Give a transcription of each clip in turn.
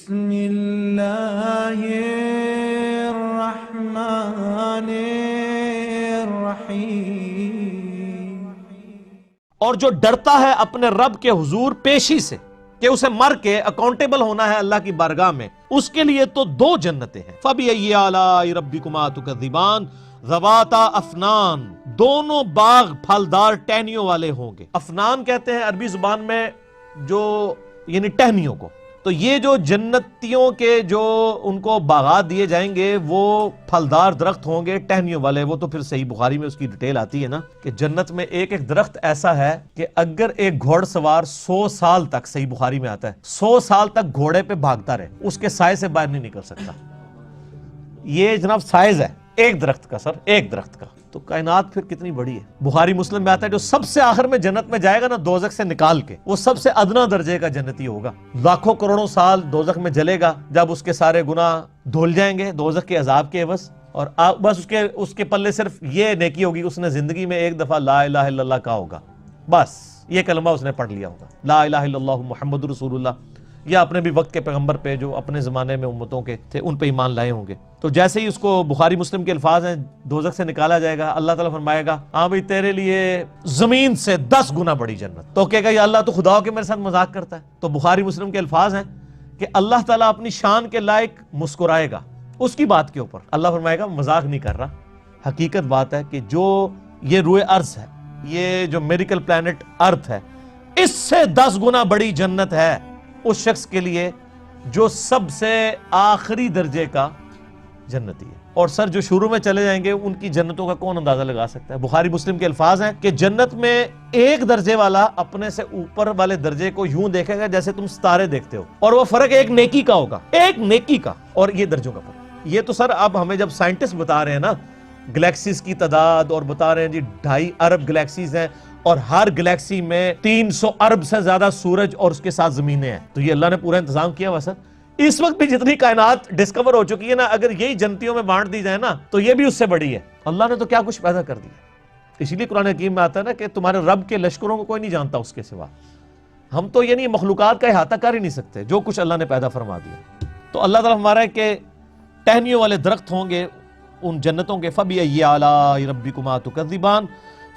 بسم اللہ الرحمن الرحیم۔ اور جو ڈرتا ہے اپنے رب کے حضور پیشی سے کہ اسے مر کے اکاؤنٹیبل ہونا ہے اللہ کی بارگاہ میں، اس کے لیے تو دو جنتیں ہیں۔ فَبِأَيِّ آلَاءِ رَبِّكُمَا تُكَذِّبَانِ ذَوَاتَا أَفْنَانٍ، دونوں باغ پھلدار ٹہنیوں والے ہوں گے۔ افنان کہتے ہیں عربی زبان میں جو یعنی ٹہنیوں کو۔ تو یہ جو جنتیوں کے جو ان کو باغات دیے جائیں گے وہ پھلدار درخت ہوں گے ٹہنیوں والے۔ وہ تو پھر صحیح بخاری میں اس کی ڈیٹیل آتی ہے نا کہ جنت میں ایک ایک درخت ایسا ہے کہ اگر ایک گھوڑ سوار 100 سال تک، صحیح بخاری میں آتا ہے 100 سال تک گھوڑے پہ بھاگتا رہے، اس کے سائے سے باہر نہیں نکل سکتا۔ یہ جناب سائز ہے ایک درخت کا، سر ایک درخت کا۔ تو کائنات پھر کتنی بڑی ہے۔ بخاری مسلم میں آتا ہے جو سب سے آخر میں جنت میں جائے گا نا دوزخ سے نکال کے، وہ سب سے ادنا درجے کا جنتی ہوگا۔ لاکھوں کروڑوں سال دوزخ میں جلے گا، جب اس کے سارے گناہ دھل جائیں گے دوزخ کے عذاب کے عوض، اور بس اس کے پلے صرف یہ نیکی ہوگی اس نے زندگی میں ایک دفعہ لا الہ الا اللہ کہا ہوگا، بس یہ کلمہ اس نے پڑھ لیا ہوگا، لا الہ الا اللہ محمد رسول اللہ، یا اپنے بھی وقت کے پیغمبر پہ جو اپنے زمانے میں امتوں کے تھے ان پہ ایمان لائے ہوں گے۔ تو جیسے ہی اس کو بخاری مسلم کے الفاظ ہیں دوزخ سے نکالا جائے گا، اللہ تعالیٰ فرمائے گا ہاں بھئی تیرے لیے زمین سے 10 گنا بڑی جنت۔ تو کہے گا یا اللہ تو خدا ہو کے میرے ساتھ مذاق کرتا ہے۔ تو بخاری مسلم کے الفاظ ہیں کہ اللہ تعالیٰ اپنی شان کے لائق مسکرائے گا اس کی بات کے اوپر۔ اللہ فرمائے گا مذاق نہیں کر رہا، حقیقت بات ہے کہ جو یہ روئے ارض ہے، یہ جو میریکل پلانٹ ارتھ ہے، اس سے 10 گنا بڑی جنت ہے اس شخص کے لیے جو سب سے آخری درجے کا جنتی ہے۔ اور سر جو شروع میں چلے جائیں گے ان کی جنتوں کا کون اندازہ لگا سکتا ہے؟ بخاری مسلم کے الفاظ ہیں کہ جنت میں ایک درجے والا اپنے سے اوپر والے درجے کو یوں دیکھے گا جیسے تم ستارے دیکھتے ہو، اور وہ فرق ایک نیکی کا ہوگا، ایک نیکی کا، اور یہ درجوں کا فرق۔ یہ تو سر اب ہمیں جب سائنٹسٹ بتا رہے ہیں نا گلیکسیز کی تعداد، اور بتا رہے ہیں جی 2.5 ارب گلیکسیز ہیں، اور ہر گلیکسی میں 300 ارب سے زیادہ سورج اور اس کے ساتھ زمینیں ہیں، تو یہ اللہ نے پورا انتظام کیا ہوا سر۔ اس وقت بھی جتنی کائنات ڈسکور ہو چکی ہے نا، اگر یہی جنتیوں میں بانٹ دی جائے نا تو یہ بھی اس سے بڑی ہے۔ اللہ نے تو کیا کچھ پیدا کر دیا۔ اسی لیے قرآن حکیم میں آتا ہے نا کہ تمہارے رب کے لشکروں کو کوئی نہیں جانتا اس کے سوا۔ ہم تو یعنی مخلوقات کا احاطہ کر ہی نہیں سکتے جو کچھ اللہ نے پیدا فرما دیا۔ تو اللہ تعالیٰ ہمارا ہے کہ ٹہنیوں والے درخت ہوں گے ان جنتوں کے، فَبِأَيِّ آلَاءِ رَبِّكُمَا تُكَذِّبَانِ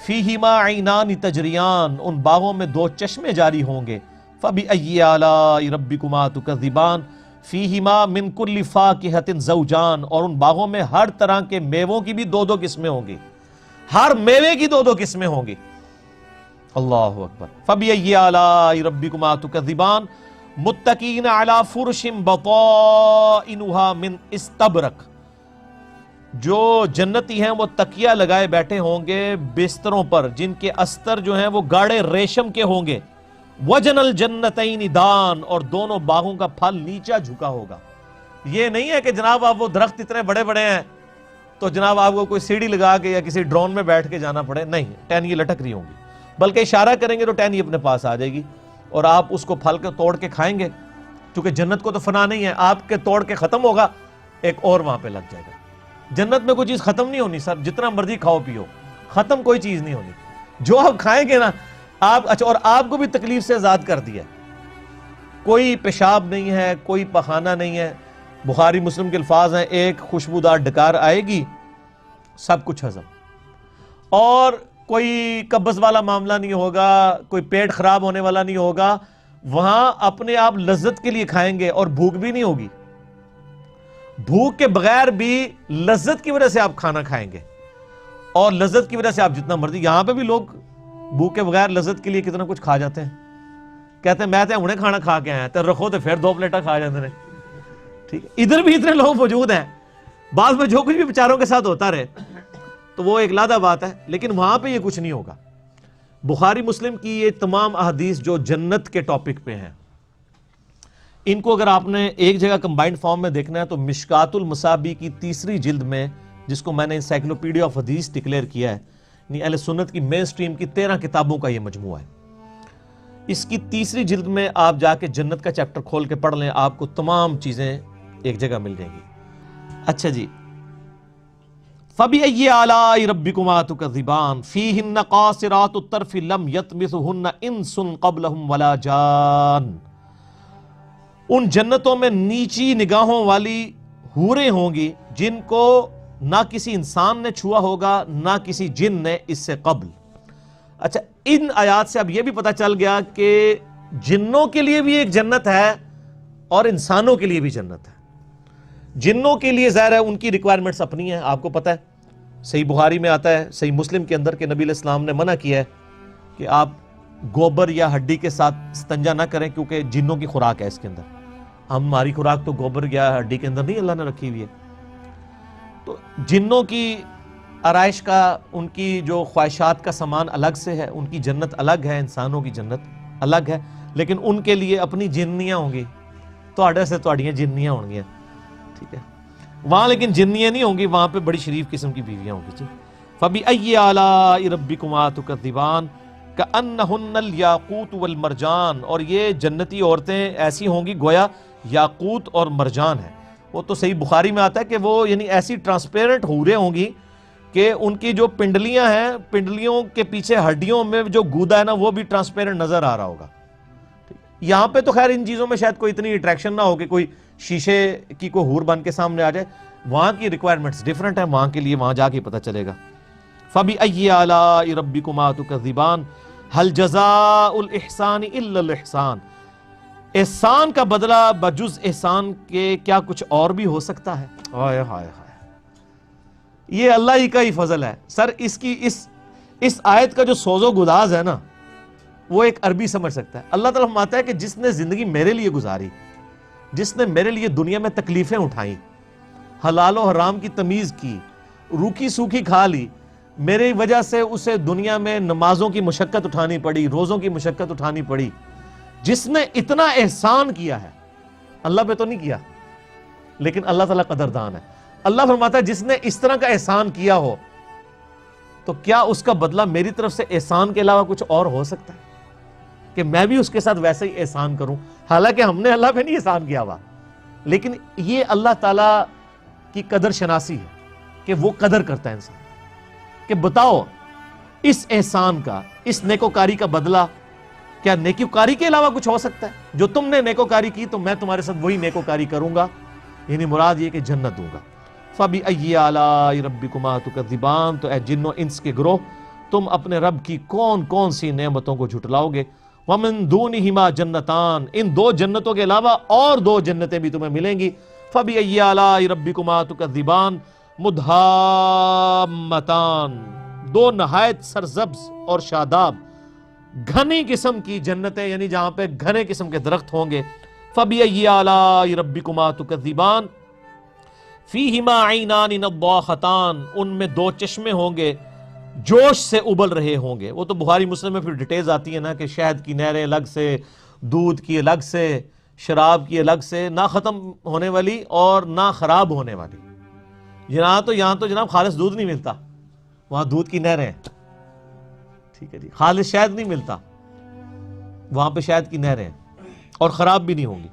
فِيهِمَا عَيْنَانِ تَجْرِيَانِ، ان باغوں میں 2 چشمے جاری ہوں گے۔ فَبِأَيِّ آلَاءِ رَبِّكُمَا تُكَذِّبَانِ فِيهِمَا مِن كُلِّ فَاكِهَةٍ زَوْجَانِ، اور ان باغوں میں ہر طرح کے میووں کی بھی 2 قسمیں ہوں گی، ہر میوے کی 2 قسمیں ہوں گی۔ اللہ اکبر۔ فَبِأَيِّ آلَاءِ رَبِّكُمَا تُكَذِّبَانِ مُتَّكِئِينَ عَلَى فُرُشٍ بَطَائِنُهَا مِنْ اسْتَبْرَقٍ، جو جنتی ہیں وہ تکیہ لگائے بیٹھے ہوں گے بستروں پر جن کے استر جو ہیں وہ گاڑے ریشم کے ہوں گے۔ وَجَنَ الْجَنَّتَيْنِ دَانٍ، اور دونوں باغوں کا پھل نیچا جھکا ہوگا۔ یہ نہیں ہے کہ جناب آپ وہ درخت اتنے بڑے بڑے ہیں تو جناب آپ کو کوئی سیڑھی لگا کے یا کسی ڈرون میں بیٹھ کے جانا پڑے، نہیں، ٹہنی لٹک رہی ہوں گی، بلکہ اشارہ کریں گے تو ٹہنی اپنے پاس آ جائے گی اور آپ اس کو پھل کے توڑ کے کھائیں گے، کیونکہ جنت کو تو فنا نہیں ہے، آپ کے توڑ کے ختم ہوگا ایک اور وہاں پہ لگ جائے گا۔ جنت میں کوئی چیز ختم نہیں ہونی سر، جتنا مرضی کھاؤ پیو، ختم کوئی چیز نہیں ہونی، جو آپ کھائیں گے نا آپ، اچھا اور آپ کو بھی تکلیف سے آزاد کر دیا، کوئی پیشاب نہیں ہے، کوئی پخانہ نہیں ہے۔ بخاری مسلم کے الفاظ ہیں ایک خوشبودار ڈکار آئے گی سب کچھ ہضم، اور کوئی قبض والا معاملہ نہیں ہوگا، کوئی پیٹ خراب ہونے والا نہیں ہوگا، وہاں اپنے آپ لذت کے لیے کھائیں گے اور بھوک بھی نہیں ہوگی، بھوک کے بغیر بھی لذت کی وجہ سے آپ کھانا کھائیں گے، اور لذت کی وجہ سے آپ جتنا مرضی، یہاں پہ بھی لوگ بھوک کے بغیر لذت کے لیے کتنا کچھ کھا جاتے ہیں، کہتے ہیں میں تو انہیں کھانا کھا کے آیا تو رکھو تو پھر 2 پلیٹیں کھا جاتے ہیں، ٹھیک ہے، ادھر بھی اتنے لوگ موجود ہیں، بعض میں جو کچھ بھی بیچاروں کے ساتھ ہوتا رہے تو وہ ایک لادہ بات ہے، لیکن وہاں پہ یہ کچھ نہیں ہوگا۔ بخاری مسلم کی یہ تمام احادیث جو جنت کے ٹاپک پہ ہیں، ان کو اگر آپ نے ایک جگہ کمبائنڈ فارم میں دیکھنا ہے تو مشکات المصابیح کی 3 جلد میں، جس کو میں نے انسائکلوپیڈیا آف حدیث ڈکلیئر کیا ہے، یعنی اہل سنت کی مین سٹریم کی 13 کتابوں کا یہ مجموعہ ہے، اس کی 3 جلد میں آپ جا کے جنت کا چیپٹر کھول کے پڑھ لیں، آپ کو تمام چیزیں ایک جگہ مل جائیں گی۔ اچھا جی، فَبِأَيِّ آلَاءِ رَبِّكُمَا تُكَذِّبَانِ فِيهِنَّ قَاصِرَاتُ الطَّرْفِ لَمْ يَطْمِثُهُنَّ إِنسٌ قَبْلَهُمْ وَلَا جَانٌّ، ان جنتوں میں نیچی نگاہوں والی حوریں ہوں گی جن کو نہ کسی انسان نے چھوا ہوگا نہ کسی جن نے اس سے قبل۔ اچھا، ان آیات سے اب یہ بھی پتہ چل گیا کہ جنوں کے لیے بھی ایک جنت ہے اور انسانوں کے لیے بھی جنت ہے۔ جنوں کے لیے ظاہر ہے ان کی ریکوائرمنٹس اپنی ہیں، آپ کو پتہ ہے، صحیح بخاری میں آتا ہے، صحیح مسلم کے اندر کہ نبی علیہ السلام نے منع کیا ہے کہ آپ گوبر یا ہڈی کے ساتھ استنجا نہ کریں، کیونکہ جنوں کی خوراک ہے اس کے اندر۔ ہماری خوراک تو گوبر یا ہڈی کے اندر نہیں اللہ نے رکھی ہوئی ہے۔ تو جنوں کی آرائش کا، ان کی جو خواہشات کا سامان الگ سے ہے، ان کی جنت الگ ہے، انسانوں کی جنت الگ ہے، لیکن ان کے لیے اپنی جنیاں ہوں گی، تواڈے سے تواڈیاں جنیاں ہوں گی، ٹھیک ہے۔ وہاں لیکن جنیاں نہیں ہوں گی، وہاں پہ بڑی شریف قسم کی بیویاں ہوں گی۔ فَبِأَيِّ آلَاءِ رَبِّكُمَا تُكَذِّبَانِ كَأَنَّهُنَّ الْيَاقُوتُ وَالْمَرْجَانُ، اور یہ جنتی عورتیں ایسی ہوں گی گویا یاقوت اور مرجان ہے۔ وہ تو صحیح بخاری میں آتا ہے کہ وہ یعنی ایسی ٹرانسپیرنٹ حوریں ہوں گی کہ ان کی جو پنڈلیاں ہیں، پنڈلیوں کے پیچھے ہڈیوں میں جو گودا ہے نا، وہ بھی ٹرانسپیرنٹ نظر آ رہا ہوگا۔ یہاں پہ تو خیر ان چیزوں میں شاید کوئی اتنی اٹریکشن نہ ہو کہ کوئی شیشے کی کوئی حور بن کے سامنے آ جائے، وہاں کی ریکوائرمنٹس ڈیفرنٹ ہیں، وہاں کے لیے وہاں جا کے پتہ چلے گا۔ فَبِأَيِّ آلَاءِ رَبِّكُمَا تُكَذِّبَانِ هَلْ جَزَاءُ الْإِحْسَانِ إِلَّا الْإِحْسَانُ، احسان کا بدلہ بجز احسان کے کیا کچھ اور بھی ہو سکتا ہے؟ ہائے ہائے ہائے، یہ اللہ ہی کا ہی فضل ہے سر۔ اس آیت کا جو سوز و گداز ہے نا، وہ ایک عربی سمجھ سکتا ہے۔ اللہ تعالیٰ فرماتا ہے کہ جس نے زندگی میرے لیے گزاری، جس نے میرے لیے دنیا میں تکلیفیں اٹھائیں، حلال و حرام کی تمیز کی، روکھی سوکھی کھا لی، میری وجہ سے اسے دنیا میں نمازوں کی مشقت اٹھانی پڑی، روزوں کی مشقت اٹھانی پڑی، جس نے اتنا احسان کیا ہے، اللہ پہ تو نہیں کیا لیکن اللہ تعالیٰ قدردان ہے۔ اللہ فرماتا ہے جس نے اس طرح کا احسان کیا ہو تو کیا اس کا بدلہ میری طرف سے احسان کے علاوہ کچھ اور ہو سکتا ہے کہ میں بھی اس کے ساتھ ویسے ہی احسان کروں؟ حالانکہ ہم نے اللہ پہ نہیں احسان کیا ہوا، لیکن یہ اللہ تعالیٰ کی قدر شناسی ہے کہ وہ قدر کرتا ہے انسان، کہ بتاؤ اس احسان کا، اس نیکوکاری کا بدلہ کیا نیکوکاری کے علاوہ کچھ ہو سکتا ہے؟ جو تم نے نیکوکاری کی تو میں تمہارے ساتھ وہی نیکوکاری کروں گا، یعنی مراد یہ کہ جنت دوں گا۔ فَبِأَيِّ آلَاءِ رَبِّكُمَا تُكَذِّبَانِ، تو اے جن و انس کے گروہ، تم اپنے رب کی کون کون سی نعمتوں کو جھٹلاؤ گے؟ وَمِن دُونِهِمَا جَنَّتَانِ، ان دو جنتوں کے علاوہ اور دو جنتیں بھی تمہیں ملیں گی۔ فَبِأَيِّ آلَاءِ رَبِّكُمَا تُكَذِّبَانِ مُدْهَامَّتَانِ، دو نہایت سرسبز اور شاداب گھنی قسم کی جنتیں، یعنی جہاں پہ گھنے قسم کے درخت ہوں گے۔ فَبِأَيِّ آلَاءِ رَبِّكُمَا تُكَذِّبَانِ فِيهِمَا عَيْنَانِ نَضَّاخَتَانِ، ان میں دو چشمے ہوں گے جوش سے ابل رہے ہوں گے۔ وہ تو بخاری مسلم میں پھر ڈیٹیلز آتی ہیں نا کہ شہد کی نہریں الگ سے، دودھ کی الگ سے، شراب کی الگ سے، نہ ختم ہونے والی اور نہ خراب ہونے والی۔ یہاں تو جناب خالص دودھ نہیں ملتا، وہاں دودھ کی نہریں، ٹھیک ہے جی، خالص شہد نہیں ملتا، وہاں پہ شہد کی نہریں اور خراب بھی نہیں ہوں گی۔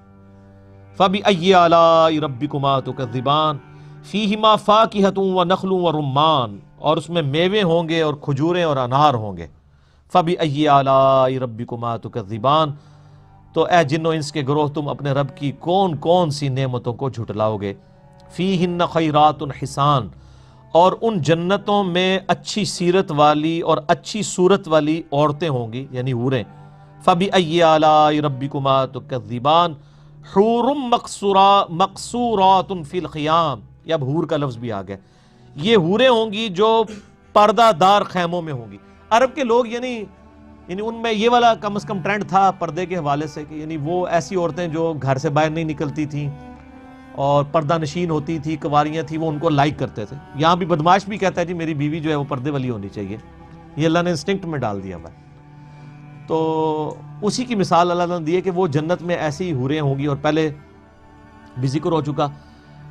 فَبِأَيِّ آلَاءِ رَبِّكُمَا تُكَذِّبَانِ فِيهِمَا فَاكِهَةٌ وَنَخْلٌ وَرُمَّانٌ، اور اس میں میوے ہوں گے اور کھجوریں اور انار ہوں گے۔ فَبِأَيِّ آلَاءِ رَبِّكُمَا تُكَذِّبَانِ، تو اے جن و انس کے گروہ، تم اپنے رب کی کون کون سی نعمتوں کو جھٹلاؤ گے؟ فِيهِنَّ خَيْرَاتٌ حِسَان، اور ان جنتوں میں اچھی سیرت والی اور اچھی صورت والی عورتیں ہوں گی، یعنی حوریں۔ فَبِأَيِّ آلَاءِ رَبِّكُمَا تُكَذِّبَانِ حُورٌ مَقْصُورَاتٌ فِي الْخِيَامِ، یہ اب حور کا لفظ بھی آ گیا، یہ حوریں ہوں گی جو پردہ دار خیموں میں ہوں گی۔ عرب کے لوگ یعنی ان میں یہ والا کم از کم ٹرینڈ تھا پردے کے حوالے سے کہ یعنی وہ ایسی عورتیں جو گھر سے باہر نہیں نکلتی تھیں اور پردہ نشین ہوتی تھی، کنواریاں تھیں، وہ ان کو لائک کرتے تھے۔ یہاں بھی بدماش بھی کہتا ہے جی میری بیوی جو ہے وہ پردے والی ہونی چاہیے، یہ اللہ نے انسٹنکٹ میں ڈال دیا ہوا ہے۔ تو اسی کی مثال اللہ تعالیٰ نے دی ہے کہ وہ جنت میں ایسی حوریں ہوں گی، اور پہلے بھی ذکر ہو چکا۔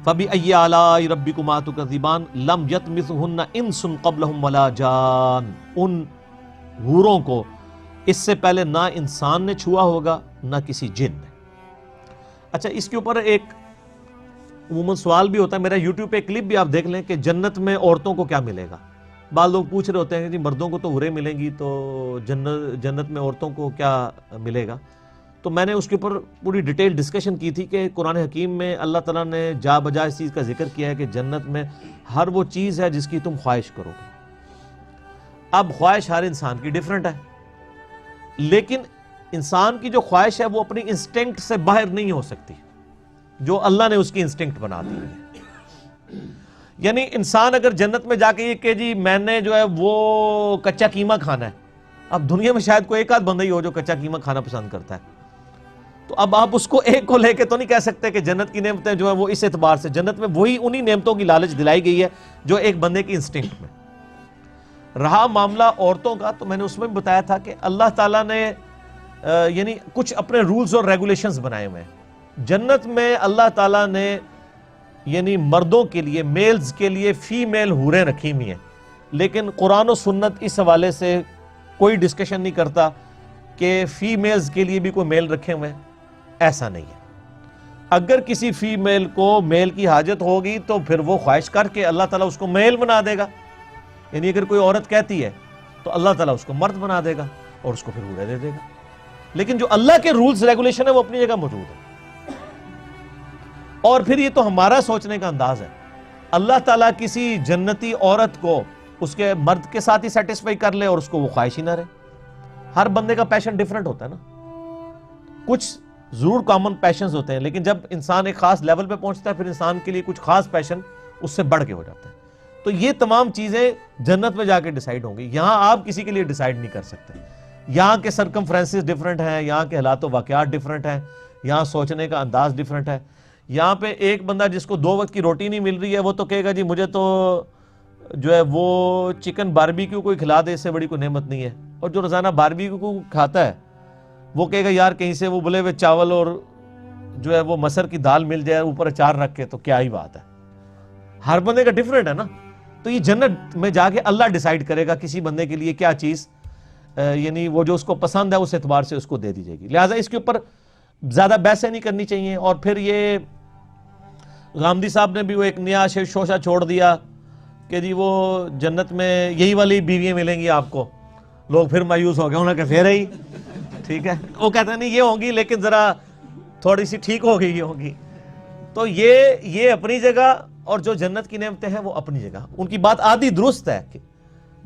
فَبِأَيِّ آلَاءِ رَبِّكُمَا تُكَذِّبَانِ لَمْ يَطْمِثْهُنَّ إِنسٌ قَبْلَهُمْ وَلَا جَانٌ، ان حوروں کو اس سے پہلے نہ انسان نے چھوا ہوگا نہ کسی جن نے۔ اچھا، اس کے اوپر ایک عموماً سوال بھی ہوتا ہے، میرا یوٹیوب پہ ایک کلپ بھی آپ دیکھ لیں کہ جنت میں عورتوں کو کیا ملے گا۔ بعض لوگ پوچھ رہے ہوتے ہیں کہ جی مردوں کو تو حوریں ملیں گی، تو جنت میں عورتوں کو کیا ملے گا؟ تو میں نے اس کے اوپر پوری ڈیٹیل ڈسکشن کی تھی کہ قرآن حکیم میں اللہ تعالیٰ نے جا بجا اس چیز کا ذکر کیا ہے کہ جنت میں ہر وہ چیز ہے جس کی تم خواہش کرو گے. اب خواہش ہر انسان کی ڈیفرنٹ ہے، لیکن انسان کی جو خواہش ہے وہ اپنی انسٹنکٹ سے باہر نہیں ہو سکتی جو اللہ نے اس کی انسٹنکٹ بنا دی ہے. یعنی انسان اگر جنت میں جا کے یہ کہ جی میں نے جو ہے وہ کچا قیمہ کھانا ہے، اب دنیا میں شاید کوئی ایک آدھ بندہ ہی ہو جو کچا قیمہ کھانا پسند کرتا ہے، تو اب آپ اس کو ایک کو لے کے تو نہیں کہہ سکتے کہ جنت کی نعمتیں جو ہیں وہ اس اعتبار سے، جنت میں وہی انہی نعمتوں کی لالچ دلائی گئی ہے جو ایک بندے کی انسٹنکٹ میں. رہا معاملہ عورتوں کا، تو میں نے اس میں بھی بتایا تھا کہ اللہ تعالیٰ نے یعنی کچھ اپنے رولز اور ریگولیشنز بنائے ہوئے ہیں. جنت میں اللہ تعالیٰ نے یعنی مردوں کے لیے، میلز کے لیے فیمیل حوریں رکھی ہوئی ہیں، لیکن قرآن و سنت اس حوالے سے کوئی ڈسکشن نہیں کرتا کہ فیمیلز کے لیے بھی کوئی میل رکھے ہوئے ہیں. ایسا نہیں ہے. اگر کسی فیمیل کو میل کی حاجت ہوگی تو پھر وہ خواہش کر کے اللہ تعالیٰ اس کو میل بنا دے گا. یعنی اگر کوئی عورت کہتی ہے تو اللہ تعالیٰ اس کو مرد بنا دے گا اور اس کو پھر حوریں دے دے گا. لیکن جو اللہ کے رولز ریگولیشن ہے وہ اپنی جگہ موجود ہے. اور پھر یہ تو ہمارا سوچنے کا انداز ہے. اللہ تعالیٰ کسی جنتی عورت کو اس کے مرد کے ساتھ ہی سیٹسفائی کر لے اور اس کو وہ خواہش ہی نہ رہے. ہر بندے کا پیشن ڈیفرنٹ ہوتا ہے نا. کچھ ضرور کامن پیشنز ہوتے ہیں، لیکن جب انسان ایک خاص لیول پہ پہنچتا ہے پھر انسان کے لیے کچھ خاص پیشن اس سے بڑھ کے ہو جاتا ہے. تو یہ تمام چیزیں جنت میں جا کے ڈیسائیڈ ہوں گی. یہاں آپ کسی کے لیے ڈیسائیڈ نہیں کر سکتے. یہاں کے سرکمفرنسز ڈیفرنٹ ہیں، یہاں کے حالات و واقعات ڈیفرنٹ ہیں، یہاں سوچنے کا انداز ڈیفرنٹ ہے. یہاں پہ ایک بندہ جس کو 2 وقت کی روٹی نہیں مل رہی ہے وہ تو کہے گا جی مجھے تو جو ہے وہ چکن باربیکیو کوئی کھلا دے اس سے بڑی کوئی نعمت نہیں ہے. اور جو روزانہ باربیکیو کو کھاتا ہے وہ کہے گا یار کہیں سے وہ بلے ہوئے چاول اور جو ہے وہ مسر کی دال مل جائے اوپر اچار رکھ کے تو کیا ہی بات ہے. ہر بندے کا ڈیفرنٹ ہے نا. تو یہ جنت میں جا کے اللہ ڈیسائیڈ کرے گا کسی بندے کے لیے کیا چیز یعنی وہ جو اس کو پسند ہے اس اعتبار سے اس کو دے دی جائے گی. لہٰذا اس کے اوپر زیادہ بحثیں نہیں کرنی چاہیے. اور پھر یہ غامدی صاحب نے بھی وہ ایک نیا شوشہ چھوڑ دیا کہ جی وہ جنت میں یہی والی بیویاں ملیں گی آپ کو. لوگ پھر مایوس ہو گئے، انہوں نے کہا پھر ہی ٹھیک ہے. وہ کہتے ہیں نہیں یہ ہوں گی لیکن ذرا تھوڑی سی ٹھیک ہو گئی ہوں گی. تو یہ اپنی جگہ اور جو جنت کی نعمتیں ہیں وہ اپنی جگہ. ان کی بات آدھی درست ہے کہ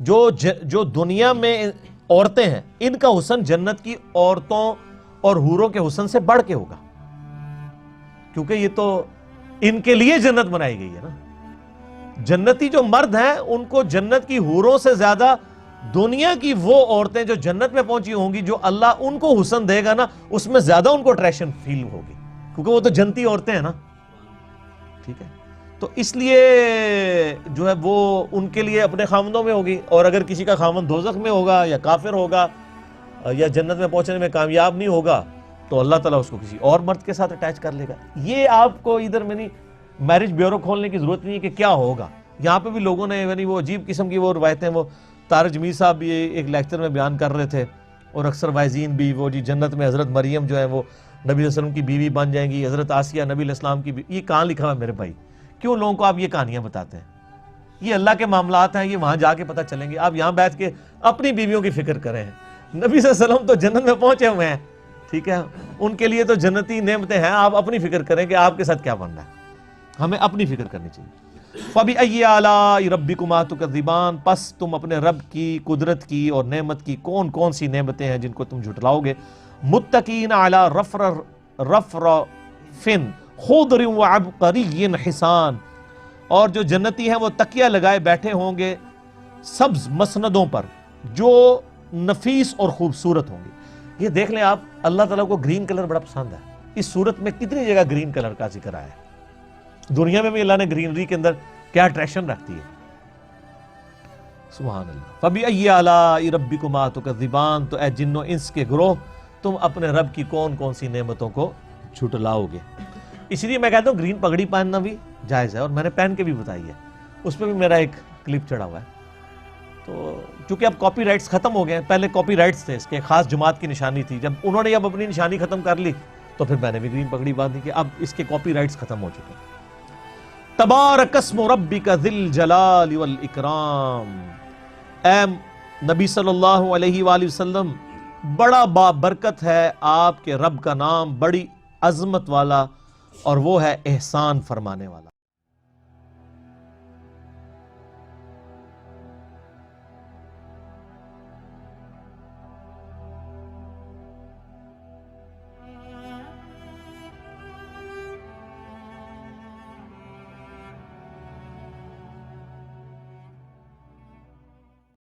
جو دنیا میں عورتیں ہیں ان کا حسن جنت کی عورتوں اور حوروں کے حسن سے بڑھ کے ہوگا، کیونکہ یہ تو ان کے لیے جنت بنائی گئی ہے نا. جنتی جو مرد ہیں ان کو جنت کی حوروں سے زیادہ دنیا کی وہ عورتیں جو جنت میں پہنچی ہوں گی جو اللہ ان کو حسن دے گا نا اس میں زیادہ ان کو اٹریکشن فیل ہوگی، کیونکہ وہ تو جنتی عورتیں ہیں نا. ٹھیک ہے. تو اس لیے جو ہے وہ ان کے لیے اپنے خاوندوں میں ہوگی. اور اگر کسی کا خاوند دوزخ میں ہوگا یا کافر ہوگا یا جنت میں پہنچنے میں کامیاب نہیں ہوگا تو اللہ تعالیٰ اس کو کسی اور مرد کے ساتھ اٹیچ کر لے گا. یہ آپ کو ادھر میں نہیں میرج بیورو کھولنے کی ضرورت نہیں ہے کہ کیا ہوگا. یہاں پہ بھی لوگوں نے یعنی وہ عجیب قسم کی وہ روایتیں، وہ طارق جمیل صاحب بھی ایک لیکچر میں بیان کر رہے تھے اور اکثر وائزین بھی، وہ جی جنت میں حضرت مریم جو ہے وہ نبی صلی اللہ علیہ وسلم کی بیوی بن جائیں گی، حضرت آسیہ نبی علیہ السلام کی بیوی. یہ کہاں لکھا ہوا ہے میرے بھائی؟ کیوں لوگوں کو آپ یہ کہانیاں بتاتے ہیں؟ یہ اللہ کے معاملات ہیں، یہ وہاں جا کے پتہ چلیں گے. آپ یہاں بیٹھ کے اپنی بیویوں کی فکر کریں. نبی صلی اللہ علیہ وسلم تو جنت میں پہنچے ہوئے ہیں، ٹھیک ہے، ان کے لیے تو جنتی نعمتیں ہیں. آپ اپنی فکر کریں کہ آپ کے ساتھ کیا بن رہا ہے. ہمیں اپنی فکر کرنی چاہیے. فَبِأَيِّ آلَاءِ رَبِّكُمَا تُكَذِّبَانِ، پس تم اپنے رب کی قدرت کی اور نعمت کی کون کون سی نعمتیں ہیں جن کو تم جھٹلاؤ گے. مُتَّقِينَ عَلَى رَفْرَفٍ خُضْرٍ وَعَبْقَرِيٍّ حِسَانٍ، اور جو جنتی ہیں وہ تکیہ لگائے بیٹھے ہوں گے سبز مسندوں پر جو نفیس اور خوبصورت ہوں گے. یہ دیکھ لیں آپ، اللہ تعالیٰ کو گرین کلر بڑا پسند ہے. اس صورت میں کتنی جگہ گرین کلر کا ذکر آیا ہے. دنیا میں بھی اللہ نے گرینری کے اندر کیا اٹریکشن رکھتی ہے. سبحان اللہ. فَبِأَيِّ آلَاءِ رَبِّكُمَا تُكَذِّبَانِ، تو اے جن و انس کے گروہ تم اپنے رب کی کون کون سی نعمتوں کو جھٹلاؤ گے. اس لیے میں کہتا ہوں گرین پگڑی پہننا بھی جائز ہے، اور میں نے پہن کے بھی بتائی ہے. اس پہ بھی میرا ایک کلپ چڑھا ہوا ہے. تو چونکہ اب کاپی رائٹس ختم ہو گئے ہیں، پہلے کاپی رائٹس تھے، اس کے خاص جماعت کی نشانی تھی. جب انہوں نے اب اپنی نشانی ختم کر لی تو پھر میں نے بھی گرین پگڑی باندھی کہ اب اس کے کاپی رائٹس ختم ہو چکے ہیں. تبارک اسم ربک ذی الجلال والاکرام. اے نبی صلی اللہ علیہ وآلہ وسلم، بڑا بابرکت ہے آپ کے رب کا نام، بڑی عظمت والا، اور وہ ہے احسان فرمانے والا۔